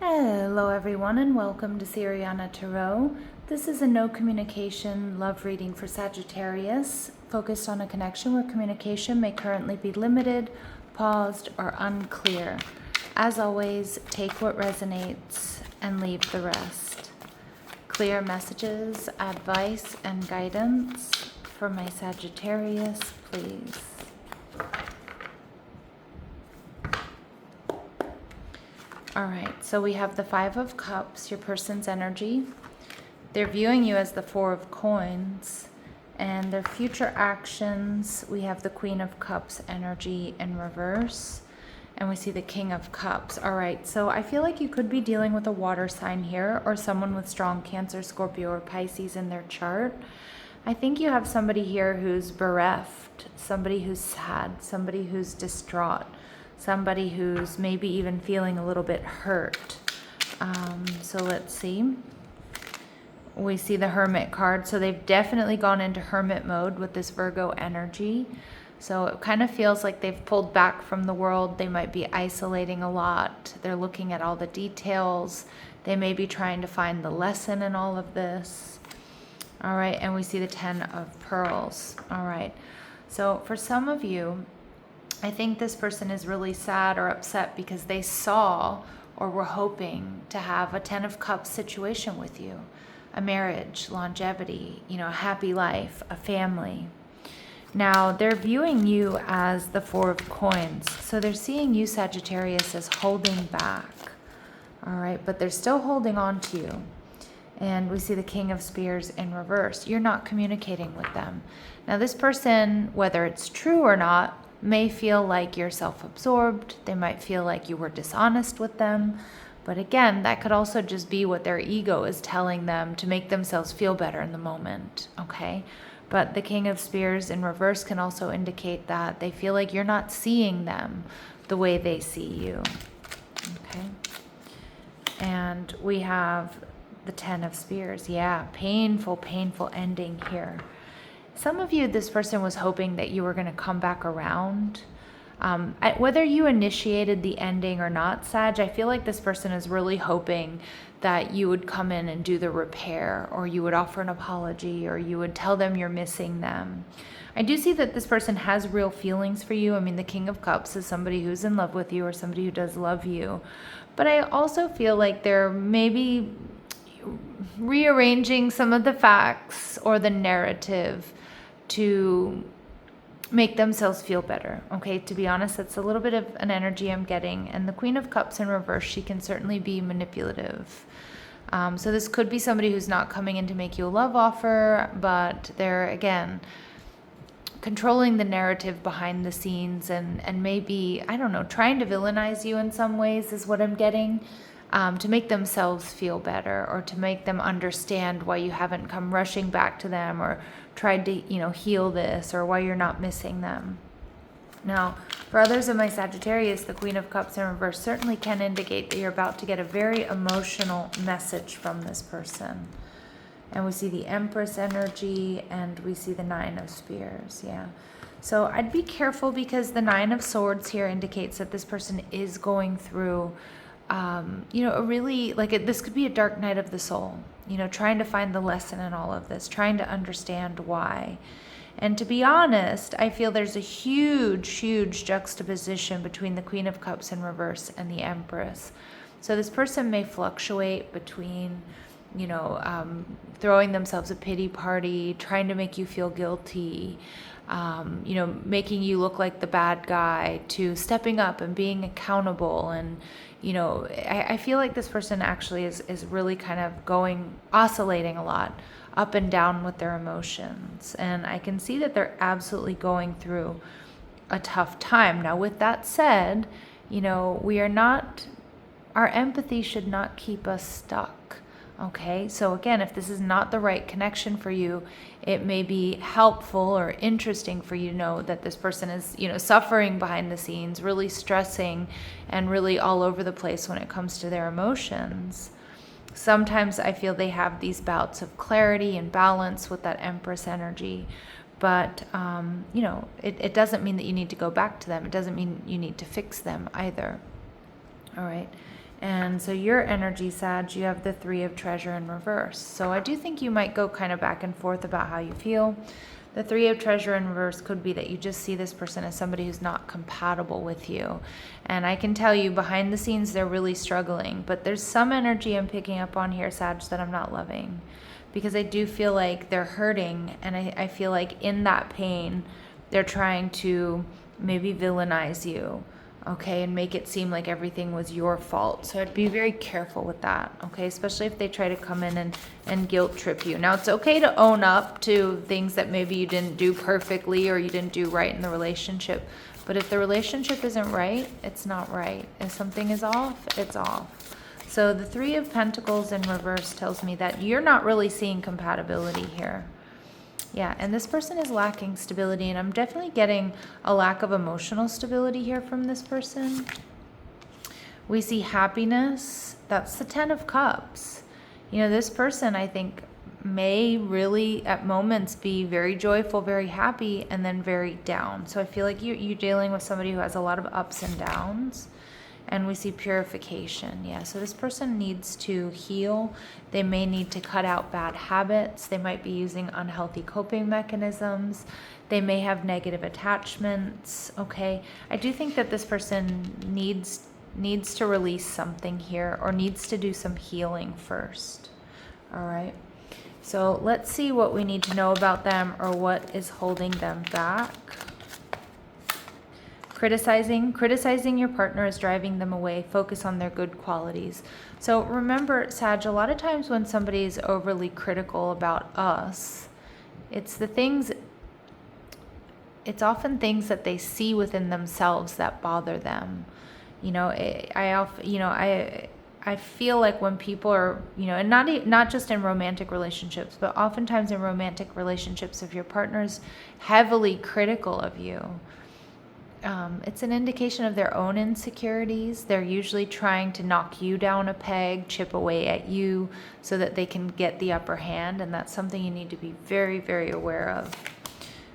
Hello everyone and welcome to Siriana Tarot. This is a no communication love reading for Sagittarius, focused on a connection where communication may currently be limited, paused, or unclear. As always, take what resonates and leave the rest. Clear messages, advice, and guidance for my Sagittarius, please. All right, so we have the Five of Cups, your person's energy. They're viewing you as the Four of Coins, and their future actions, we have the Queen of Cups energy in reverse, and we see the King of Cups. All right, so I feel like you could be dealing with a water sign here, or someone with strong Cancer, Scorpio, or Pisces in their chart. I think you have somebody here who's bereft, somebody who's sad, somebody who's distraught, somebody who's maybe even feeling a little bit hurt. So let's see. We see the Hermit card. So they've definitely gone into Hermit mode with this Virgo energy. So it kind of feels like they've pulled back from the world. They might be isolating a lot. They're looking at all the details. They may be trying to find the lesson in all of this. All right, and we see the Ten of Pearls. All right, so for some of you, I think this person is really sad or upset because they saw or were hoping to have a Ten of Cups situation with you, a marriage, longevity, a happy life, a family. Now, they're viewing you as the Four of Coins. So they're seeing you, Sagittarius, as holding back. All right, but they're still holding on to you. And we see the King of Spears in reverse. You're not communicating with them. Now, this person, whether it's true or not, may feel like you're self-absorbed. They might feel like you were dishonest with them. But again, that could also just be what their ego is telling them to make themselves feel better in the moment, okay? But the King of Spears in reverse can also indicate that they feel like you're not seeing them the way they see you, okay? And we have the Ten of Spears. Yeah, painful, painful ending here. Some of you, this person was hoping that you were going to come back around. Whether you initiated the ending or not, Sag, I feel like this person is really hoping that you would come in and do the repair, or you would offer an apology, or you would tell them you're missing them. I do see that this person has real feelings for you. I mean, the King of Cups is somebody who's in love with you or somebody who does love you. But I also feel like they're maybe rearranging some of the facts or the narrative to make themselves feel better. Okay, to be honest, that's a little bit of an energy I'm getting. And the Queen of Cups in reverse, she can certainly be manipulative. So this could be somebody who's not coming in to make you a love offer, but they're, again, controlling the narrative behind the scenes and maybe, I don't know, trying to villainize you in some ways is what I'm getting. To make themselves feel better, or to make them understand why you haven't come rushing back to them or tried to, heal this, or why you're not missing them. Now, for others of my Sagittarius, the Queen of Cups in reverse certainly can indicate that you're about to get a very emotional message from this person. And we see the Empress energy, and we see the Nine of Spears, yeah. So I'd be careful, because the Nine of Swords here indicates that this person is going through a really, this could be a dark night of the soul, trying to find the lesson in all of this, trying to understand why. And to be honest, I feel there's a huge, huge juxtaposition between the Queen of Cups in reverse and the Empress. So this person may fluctuate between, throwing themselves a pity party, trying to make you feel guilty, making you look like the bad guy, to stepping up and being accountable. And, I feel like this person actually is really kind of oscillating a lot up and down with their emotions. And I can see that they're absolutely going through a tough time. Now, with that said, our empathy should not keep us stuck. Okay, so again, if this is not the right connection for you, it may be helpful or interesting for you to know that this person is, suffering behind the scenes, really stressing and really all over the place when it comes to their emotions. Sometimes I feel they have these bouts of clarity and balance with that Empress energy, but, it doesn't mean that you need to go back to them. It doesn't mean you need to fix them either. All right. And so your energy, Sag, you have the 3 of treasure in reverse. So I do think you might go kind of back and forth about how you feel. The 3 of treasure in reverse could be that you just see this person as somebody who's not compatible with you. And I can tell you behind the scenes, they're really struggling. But there's some energy I'm picking up on here, Sag, that I'm not loving. Because I do feel like they're hurting. And I feel like in that pain, they're trying to maybe villainize you. Okay, and make it seem like everything was your fault. So I'd be very careful with that, okay? Especially if they try to come in and guilt trip you. Now, it's okay to own up to things that maybe you didn't do perfectly or you didn't do right in the relationship. But if the relationship isn't right, it's not right. If something is off, it's off. So the 3 of Pentacles in reverse tells me that you're not really seeing compatibility here. Yeah, and this person is lacking stability, and I'm definitely getting a lack of emotional stability here from this person. We see happiness. That's the 10 of Cups. You know, this person, I think, may really at moments be very joyful, very happy, and then very down. So I feel like you're dealing with somebody who has a lot of ups and downs. And we see purification. Yeah, so this person needs to heal. They may need to cut out bad habits. They might be using unhealthy coping mechanisms. They may have negative attachments. Okay, I do think that this person needs to release something here, or needs to do some healing first. All right, so let's see what we need to know about them, or what is holding them back. Criticizing your partner is driving them away. Focus on their good qualities. So remember, Sag, a lot of times when somebody is overly critical about us, it's often things that they see within themselves that bother them. You know, I feel like when people are, you know, and not just in romantic relationships, but oftentimes in romantic relationships, if your partner's heavily critical of you, it's an indication of their own insecurities. They're usually trying to knock you down a peg, chip away at you so that they can get the upper hand. And that's something you need to be very, very aware of.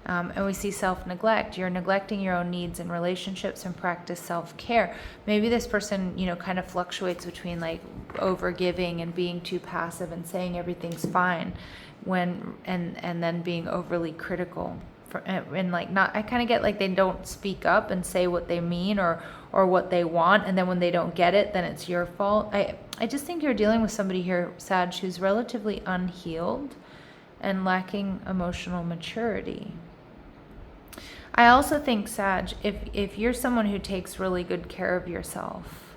And we see self-neglect. You're neglecting your own needs in relationships, and practice self-care. Maybe this person, you know, kind of fluctuates between like over-giving and being too passive and saying everything's fine and then being overly critical. And like not, I kind of get like they don't speak up and say what they mean or what they want, and then when they don't get it, then it's your fault. I just think you're dealing with somebody here, Sag, who's relatively unhealed and lacking emotional maturity. I also think, Sag, if you're someone who takes really good care of yourself,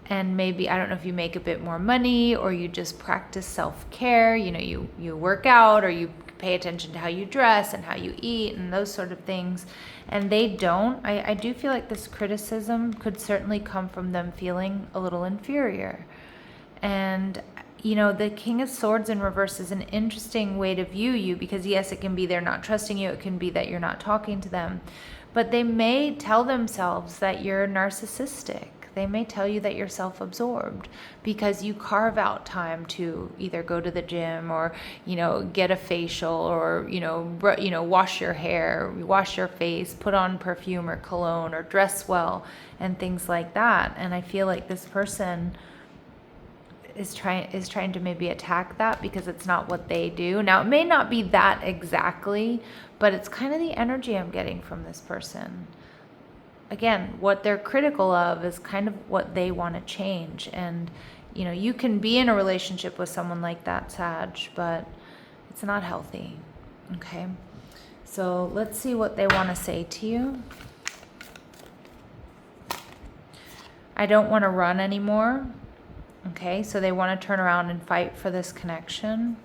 and maybe, I don't know if you make a bit more money, or you just practice self-care, you know, you work out, or you pay attention to how you dress and how you eat and those sort of things, and they don't, I do feel like this criticism could certainly come from them feeling a little inferior. And, you know, the King of Swords in reverse is an interesting way to view you, because yes, it can be they're not trusting you, it can be that you're not talking to them, but they may tell themselves that you're narcissistic. They may tell you that you're self-absorbed because you carve out time to either go to the gym, or, you know, get a facial, or, you know, wash your hair, wash your face, put on perfume or cologne, or dress well and things like that. And I feel like this person is trying to maybe attack that because it's not what they do. Now, it may not be that exactly, but it's kind of the energy I'm getting from this person. Again, what they're critical of is kind of what they want to change. And, you know, you can be in a relationship with someone like that, Sag, but it's not healthy. Okay? So let's see what they want to say to you. I don't want to run anymore. Okay, so they want to turn around and fight for this connection.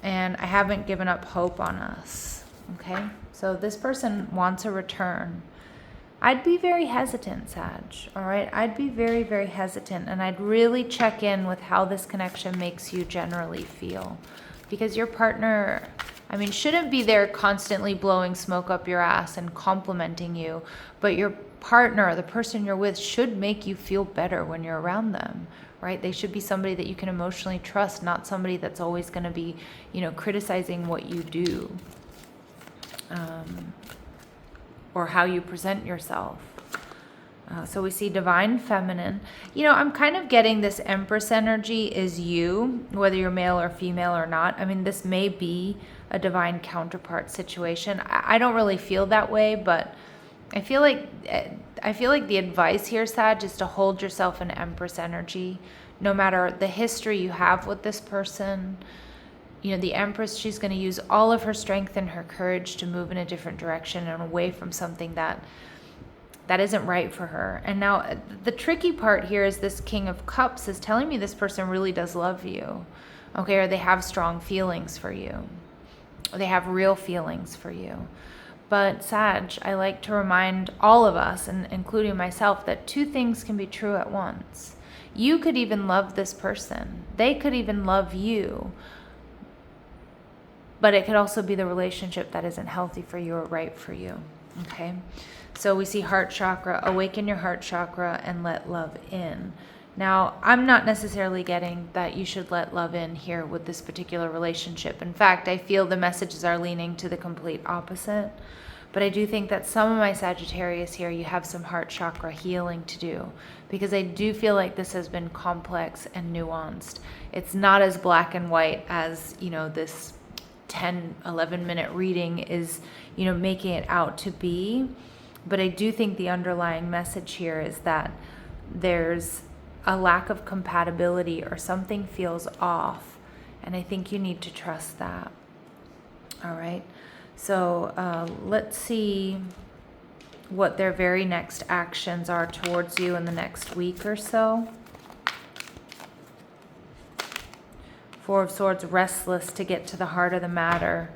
And I haven't given up hope on us. Okay, so this person wants a return. I'd be very hesitant, Sag, all right? I'd be very, very hesitant, and I'd really check in with how this connection makes you generally feel. Because your partner, I mean, shouldn't be there constantly blowing smoke up your ass and complimenting you, but your partner, the person you're with, should make you feel better when you're around them, right? They should be somebody that you can emotionally trust, not somebody that's always going to be, you know, criticizing what you do. Or how you present yourself. So we see divine feminine. You know, I'm kind of getting this Empress energy is you, whether you're male or female or not. I mean, this may be a divine counterpart situation. I don't really feel that way, but I feel like the advice here, Sag, is to hold yourself in Empress energy, no matter the history you have with this person. You know, the Empress, she's going to use all of her strength and her courage to move in a different direction and away from something that isn't right for her. And now the tricky part here is this King of Cups is telling me this person really does love you, okay, or they have strong feelings for you. They have real feelings for you. But Sag, I like to remind all of us, and including myself, that two things can be true at once. You could even love this person. They could even love you. But it could also be the relationship that isn't healthy for you or right for you. Okay? So we see heart chakra, awaken your heart chakra and let love in. Now, I'm not necessarily getting that you should let love in here with this particular relationship. In fact, I feel the messages are leaning to the complete opposite. But I do think that some of my Sagittarius here, you have some heart chakra healing to do, because I do feel like this has been complex and nuanced. It's not as black and white as, you know, this 10, 11-minute reading is, you know, making it out to be. But I do think the underlying message here is that there's a lack of compatibility or something feels off. And I think you need to trust that. All right. So let's see what their very next actions are towards you in the next week or so. Four of Swords, restless to get to the heart of the matter.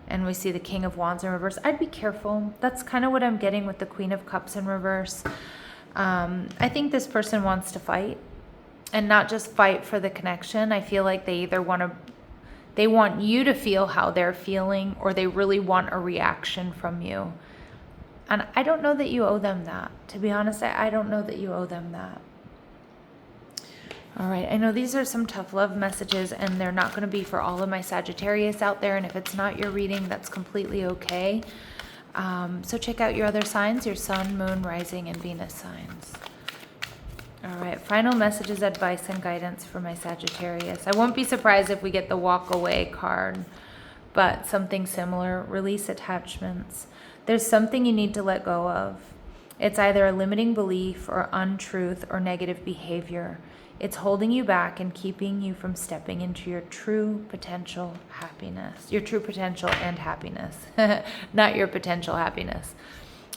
And we see the King of Wands in reverse. I'd be careful. That's kind of what I'm getting with the Queen of Cups in reverse. I think this person wants to fight, and not just fight for the connection. I feel like they either they want you to feel how they're feeling, or they really want a reaction from you. And I don't know that you owe them that. To be honest, I don't know that you owe them that. All right, I know these are some tough love messages, and they're not going to be for all of my Sagittarius out there. And if it's not your reading, that's completely okay. So check out your other signs, your Sun, Moon, Rising, and Venus signs. All right, final messages, advice, and guidance for my Sagittarius. I won't be surprised if we get the walk away card, but something similar. Release attachments. There's something you need to let go of. It's either a limiting belief or untruth or negative behavior. It's holding you back and keeping you from stepping into your true potential happiness. Your true potential and happiness, not your potential happiness.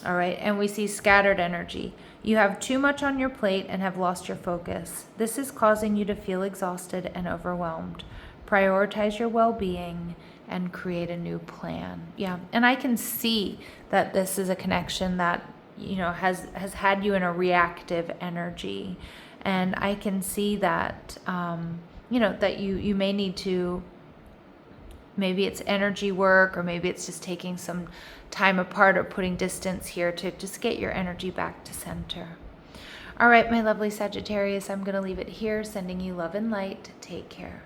All right, and we see scattered energy. You have too much on your plate and have lost your focus. This is causing you to feel exhausted and overwhelmed. Prioritize your well-being and create a new plan. Yeah, and I can see that this is a connection that, you know, has had you in a reactive energy. And I can see that, you know, that you may need to, maybe it's energy work, or maybe it's just taking some time apart or putting distance here to just get your energy back to center. All right, my lovely Sagittarius, I'm going to leave it here, sending you love and light. Take care.